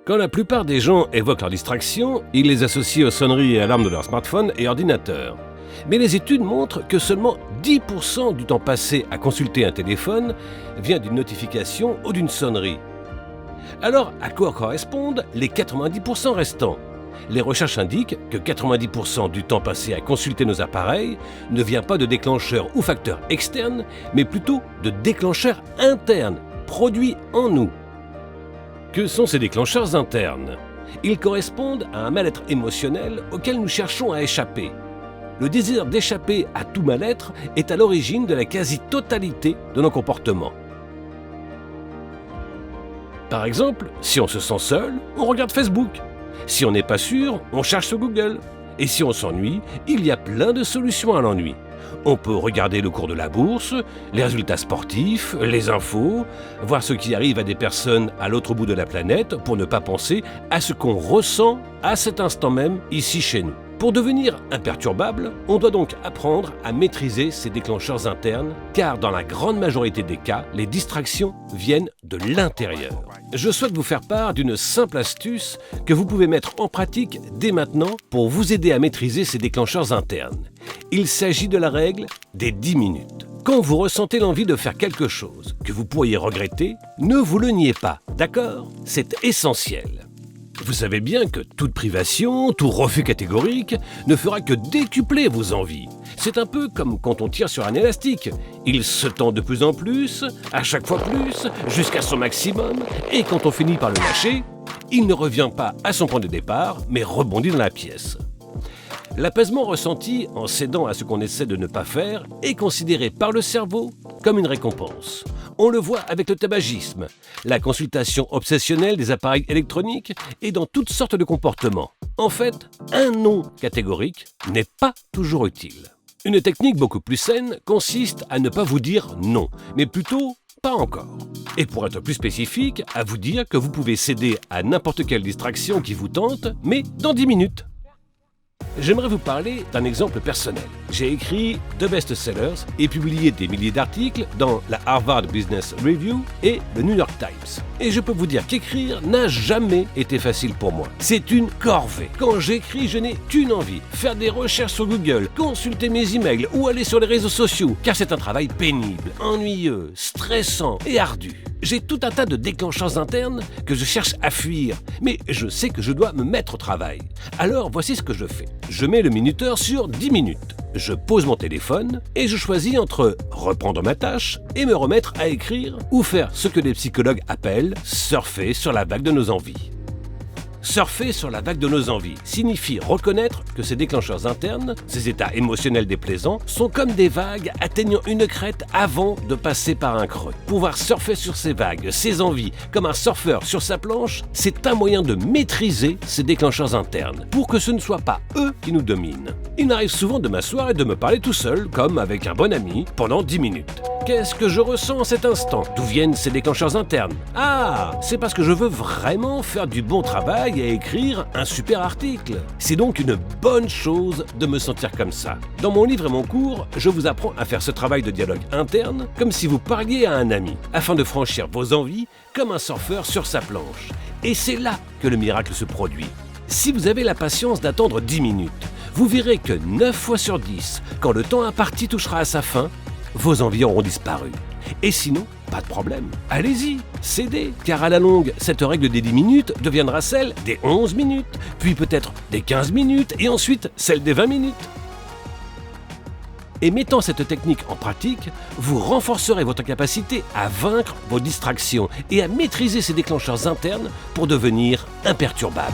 Quand la plupart des gens évoquent leur distraction, ils les associent aux sonneries et alarmes de leur smartphone et ordinateur. Mais les études montrent que seulement 10% du temps passé à consulter un téléphone vient d'une notification ou d'une sonnerie. Alors, à quoi correspondent les 90% restants ? Les recherches indiquent que 90% du temps passé à consulter nos appareils ne vient pas de déclencheurs ou facteurs externes, mais plutôt de déclencheurs internes, produits en nous. Que sont ces déclencheurs internes ? Ils correspondent à un mal-être émotionnel auquel nous cherchons à échapper. Le désir d'échapper à tout mal-être est à l'origine de la quasi-totalité de nos comportements. Par exemple, si on se sent seul, on regarde Facebook. Si on n'est pas sûr, on cherche sur Google. Et si on s'ennuie, il y a plein de solutions à l'ennui. On peut regarder le cours de la bourse, les résultats sportifs, les infos, voir ce qui arrive à des personnes à l'autre bout de la planète pour ne pas penser à ce qu'on ressent à cet instant même ici chez nous. Pour devenir imperturbable, on doit donc apprendre à maîtriser ces déclencheurs internes, car dans la grande majorité des cas, les distractions viennent de l'intérieur. Je souhaite vous faire part d'une simple astuce que vous pouvez mettre en pratique dès maintenant pour vous aider à maîtriser ces déclencheurs internes. Il s'agit de la règle des 10 minutes. Quand vous ressentez l'envie de faire quelque chose que vous pourriez regretter, ne vous le niez pas, d'accord ? C'est essentiel. Vous savez bien que toute privation, tout refus catégorique ne fera que décupler vos envies. C'est un peu comme quand on tire sur un élastique. Il se tend de plus en plus, à chaque fois plus, jusqu'à son maximum, et quand on finit par le lâcher, il ne revient pas à son point de départ, mais rebondit dans la pièce. L'apaisement ressenti en cédant à ce qu'on essaie de ne pas faire est considéré par le cerveau comme une récompense. On le voit avec le tabagisme, la consultation obsessionnelle des appareils électroniques et dans toutes sortes de comportements. En fait, un non catégorique n'est pas toujours utile. Une technique beaucoup plus saine consiste à ne pas vous dire non, mais plutôt pas encore. Et pour être plus spécifique, à vous dire que vous pouvez céder à n'importe quelle distraction qui vous tente, mais dans 10 minutes. J'aimerais vous parler d'un exemple personnel. J'ai écrit 2 best-sellers et publié des milliers d'articles dans la Harvard Business Review et le New York Times. Et je peux vous dire qu'écrire n'a jamais été facile pour moi. C'est une corvée. Quand j'écris, je n'ai qu'une envie, faire des recherches sur Google, consulter mes emails ou aller sur les réseaux sociaux, car c'est un travail pénible, ennuyeux, stressant et ardu. J'ai tout un tas de déclencheurs internes que je cherche à fuir, mais je sais que je dois me mettre au travail. Alors voici ce que je fais. Je mets le minuteur sur 10 minutes. Je pose mon téléphone et je choisis entre reprendre ma tâche et me remettre à écrire ou faire ce que les psychologues appellent surfer sur la vague de nos envies. Surfer sur la vague de nos envies signifie reconnaître que ces déclencheurs internes, ces états émotionnels déplaisants, sont comme des vagues atteignant une crête avant de passer par un creux. Pouvoir surfer sur ces vagues, ces envies, comme un surfeur sur sa planche, c'est un moyen de maîtriser ces déclencheurs internes, pour que ce ne soit pas eux qui nous dominent. Il m'arrive souvent de m'asseoir et de me parler tout seul, comme avec un bon ami, pendant 10 minutes. Qu'est-ce que je ressens en cet instant ? D'où viennent ces déclencheurs internes ? Ah, c'est parce que je veux vraiment faire du bon travail et écrire un super article. C'est donc une bonne chose de me sentir comme ça. Dans mon livre et mon cours, je vous apprends à faire ce travail de dialogue interne comme si vous parliez à un ami, afin de franchir vos envies comme un surfeur sur sa planche. Et c'est là que le miracle se produit. Si vous avez la patience d'attendre 10 minutes, vous verrez que 9 fois sur 10, quand le temps imparti touchera à sa fin, vos envies auront disparu. Et sinon, pas de problème. Allez-y, cédez, car à la longue, cette règle des 10 minutes deviendra celle des 11 minutes, puis peut-être des 15 minutes, et ensuite celle des 20 minutes. Et mettant cette technique en pratique, vous renforcerez votre capacité à vaincre vos distractions et à maîtriser ces déclencheurs internes pour devenir imperturbable.